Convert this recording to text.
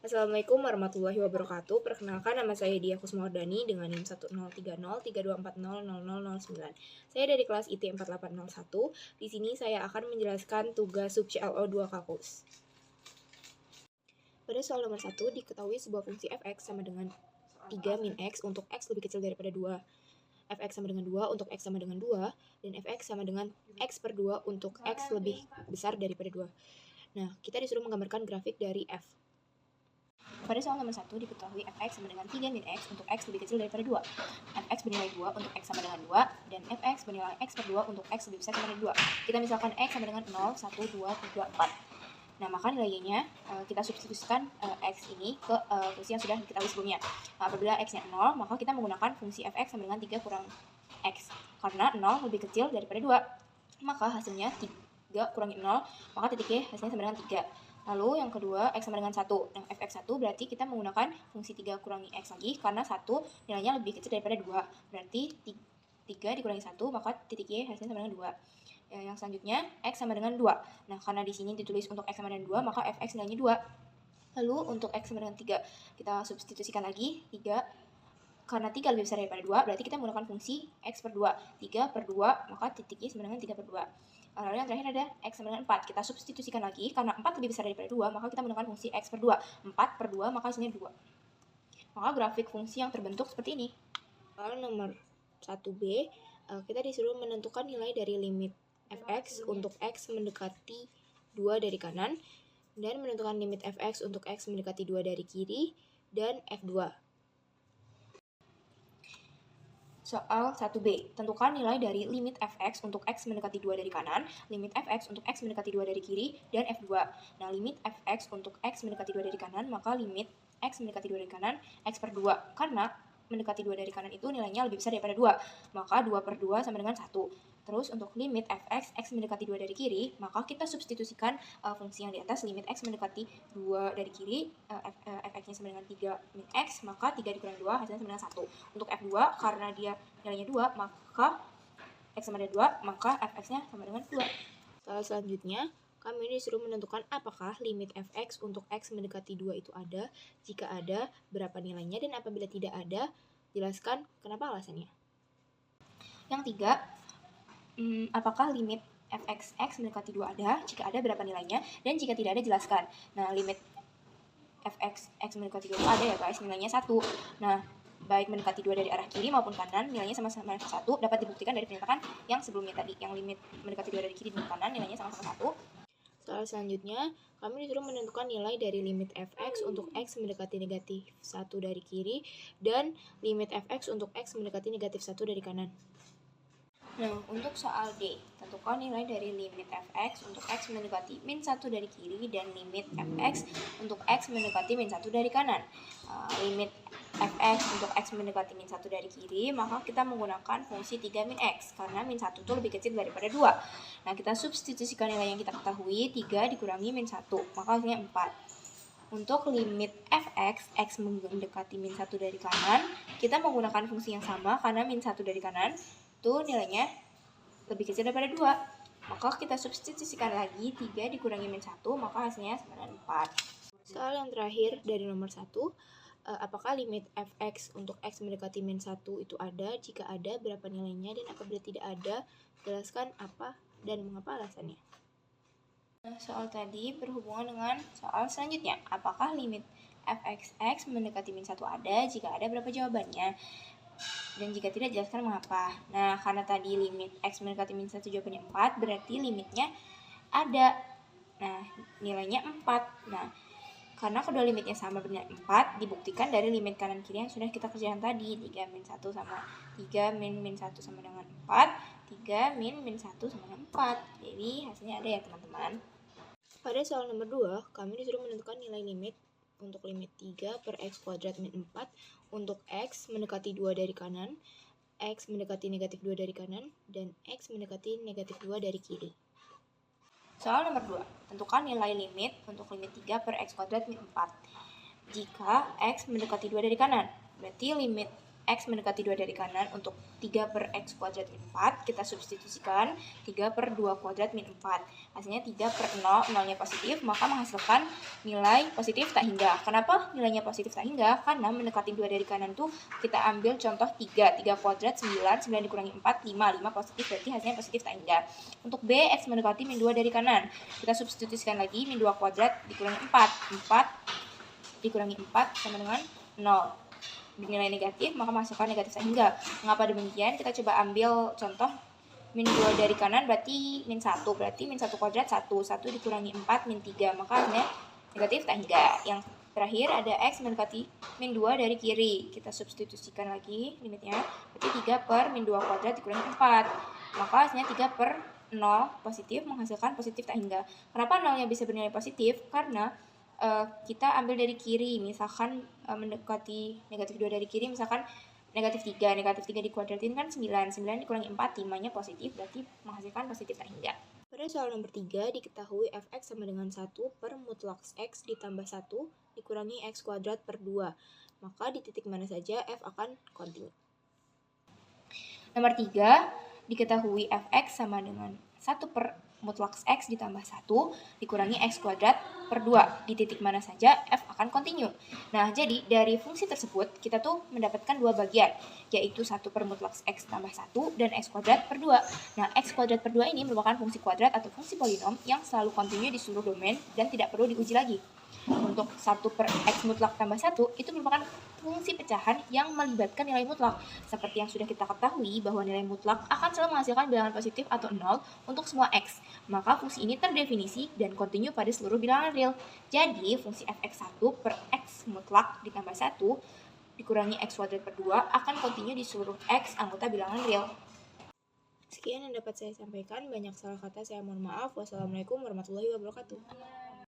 Assalamualaikum warahmatullahi wabarakatuh. Perkenalkan, nama saya Dia Kusmawardani dengan NIM 103032400009. Saya dari kelas IT 4801. Di sini saya akan menjelaskan tugas sub CLO2 Kalkulus. Pada soal nomor 1, diketahui sebuah fungsi fx sama dengan 3 min x untuk x lebih kecil daripada 2. Fx sama dengan 2 untuk x sama dengan 2, dan fx sama dengan x per 2 untuk x lebih besar daripada 2. Nah, kita disuruh menggambarkan grafik dari f. Pada soal nomor 1 diketahui fx sama dengan 3 min x untuk x lebih kecil daripada 2. Fx bernilai 2 untuk x sama dengan 2, dan fx bernilai x per 2 untuk x lebih besar daripada 2. Kita misalkan x sama dengan 0, 1, 2, 3, 4. Nah, maka nilainya kita substitusikan x ini ke fungsi yang sudah diketahui sebelumnya. Apabila x-nya 0, maka kita menggunakan fungsi fx sama dengan 3 kurang x. Karena 0 lebih kecil daripada 2, maka hasilnya 3 kurangi 0, maka titik Y hasilnya sama dengan 3. Lalu yang kedua, x sama dengan 1. Yang fx1 berarti kita menggunakan fungsi 3 kurangi x lagi, karena 1 nilainya lebih kecil daripada 2. Berarti 3 dikurangi 1, maka titik Y hasilnya sama dengan 2. Yang selanjutnya, x sama dengan 2. Nah, karena di sini ditulis untuk x sama dengan 2, maka fx nilainya 2. Lalu untuk x sama dengan 3, kita substitusikan lagi 3. Karena 3 lebih besar daripada 2, berarti kita menggunakan fungsi x per 2. 3 per 2, maka titik Y sama dengan 3 per 2. Lalu yang terakhir ada x sama dengan 4. Kita substitusikan lagi, karena 4 lebih besar daripada 2, maka kita menggunakan fungsi x per 2. 4 per 2, maka hasilnya 2. Maka grafik fungsi yang terbentuk seperti ini. Soal nomor 1b, kita disuruh menentukan nilai dari limit fx untuk x mendekati 2 dari kanan, dan menentukan limit fx untuk x mendekati 2 dari kiri, dan f2. Soal 1b, tentukan nilai dari limit fx untuk x mendekati 2 dari kanan, limit fx untuk x mendekati 2 dari kiri, dan f2. Nah, limit fx untuk x mendekati 2 dari kanan, maka limit x mendekati 2 dari kanan, x per 2. Karena mendekati 2 dari kanan itu nilainya lebih besar daripada 2, maka 2 per 2 sama dengan 1. Terus untuk limit fx, x mendekati 2 dari kiri, maka kita substitusikan fungsi yang di atas, limit x mendekati 2 dari kiri, fx-nya sama dengan 3 min x, maka 3 dikurangi 2 hasilnya sama dengan 1. Untuk f2, karena dia nilainya 2, maka x sama dengan 2, maka fx-nya sama dengan 2. Soal selanjutnya, kami disuruh menentukan apakah limit fx untuk x mendekati 2 itu ada. Jika ada, berapa nilainya, dan apabila tidak ada, jelaskan kenapa alasannya. Yang 3, apakah limit fx x mendekati 2 ada? Jika ada, berapa nilainya? Dan jika tidak ada, jelaskan. Nah, limit fx x mendekati 2 itu ada ya guys, nilainya 1. Nah, baik mendekati 2 dari arah kiri maupun kanan, nilainya sama-sama 1, dapat dibuktikan dari pernyataan yang sebelumnya tadi. Yang limit mendekati 2 dari kiri dan kanan, nilainya sama-sama 1. Soal selanjutnya, kami disuruh menentukan nilai dari limit fx untuk x mendekati negatif 1 dari kiri, dan limit fx untuk x mendekati negatif 1 dari kanan. Nah, untuk soal D, tentukan nilai dari limit fx untuk x mendekati min 1 dari kiri, dan limit fx untuk x mendekati min 1 dari kanan. Limit fx untuk x mendekati min 1 dari kiri, maka kita menggunakan fungsi 3 min x, karena min 1 itu lebih kecil daripada 2. Nah, kita substitusikan nilai yang kita ketahui, 3 dikurangi min 1, maka hasilnya 4. Untuk limit fx, x mendekati min 1 dari kanan, kita menggunakan fungsi yang sama, karena min 1 dari kanan itu nilainya lebih kecil daripada 2. Maka kita substitusikan lagi, 3 dikurangi min 1, maka hasilnya sama dengan 4. Soal yang terakhir dari nomor 1, apakah limit fx untuk x mendekati min 1 itu ada? Jika ada, berapa nilainya, dan apabila tidak ada, jelaskan apa dan mengapa alasannya. Nah, soal tadi berhubungan dengan soal selanjutnya. Apakah limit fx x mendekati min 1 ada? Jika ada, berapa jawabannya? Dan jika tidak, jelaskan mengapa. Nah, karena tadi limit x mendekati min 1 jawabannya 4, berarti limitnya ada. Nah, nilainya 4. Nah, karena kedua limitnya sama bernilai 4, dibuktikan dari limit kanan kiri yang sudah kita kerjakan tadi. 3 min 1 sama 3 min 1 sama dengan 4, 3 min 1 sama dengan 4. Jadi hasilnya ada ya teman-teman. Pada soal nomor 2, kami disuruh menentukan nilai limit untuk limit 3 per x kuadrat min 4 untuk x mendekati 2 dari kanan, x mendekati negatif 2 dari kanan, dan x mendekati negatif 2 dari kiri. Soal nomor 2, tentukan nilai limit untuk limit 3 per x kuadrat min 4. Jika x mendekati 2 dari kanan, berarti limit X mendekati 2 dari kanan untuk 3 per X kuadrat min 4, kita substitusikan 3 per 2 kuadrat min 4. Hasilnya 3 per 0, 0-nya positif, maka menghasilkan nilai positif tak hingga. Kenapa nilainya positif tak hingga? Karena mendekati 2 dari kanan tuh kita ambil contoh 3 kuadrat 9, 9 dikurangi 4, 5 positif, berarti hasilnya positif tak hingga. Untuk B, X mendekati min 2 dari kanan, kita substitusikan lagi min 2 kuadrat dikurangi 4 dikurangi 4 sama dengan 0. Nilai negatif, maka masukkan negatif sehingga. Mengapa demikian? Kita coba ambil contoh min 2 dari kanan berarti min 1. Berarti min 1 kuadrat 1. 1 dikurangi 4 min 3. Maka hasilnya negatif tak hingga. Yang terakhir ada X mendekati min 2 dari kiri. Kita substitusikan lagi limitnya. Berarti 3 per min 2 kuadrat dikurangi 4. Maka hasilnya 3 per 0 positif, menghasilkan positif tak hingga. Kenapa 0-nya bisa bernilai positif? Karena kita ambil dari kiri, misalkan mendekati negatif 2 dari kiri, misalkan negatif 3 dikuadratin kan 9 dikurangi 4, 5-nya positif, berarti menghasilkan positif tak hingga. Pada soal nomor 3, diketahui fx sama dengan 1 per mutlak x ditambah 1 dikurangi x kuadrat per 2. Maka di titik mana saja f akan kontinu. Nomor 3, diketahui fx sama dengan 1 per mutlak x ditambah 1 dikurangi x kuadrat per 2. Di titik mana saja f akan kontinu. Nah, jadi dari fungsi tersebut kita tuh mendapatkan dua bagian, yaitu 1 per mutlak x tambah 1 dan x kuadrat per 2. Nah, x kuadrat per 2 ini merupakan fungsi kuadrat atau fungsi polinom yang selalu kontinu di seluruh domain dan tidak perlu diuji lagi. Untuk 1 per x mutlak tambah 1 itu merupakan fungsi pecahan yang melibatkan nilai mutlak. Seperti yang sudah kita ketahui bahwa nilai mutlak akan selalu menghasilkan bilangan positif atau 0 untuk semua x. Maka fungsi ini terdefinisi dan kontinu pada seluruh bilangan real. Jadi fungsi fx1 per x mutlak ditambah 1 dikurangi x kuadrat per 2 akan kontinu di seluruh x anggota bilangan real. Sekian yang dapat saya sampaikan. Banyak salah kata saya mohon maaf. Wassalamualaikum warahmatullahi wabarakatuh.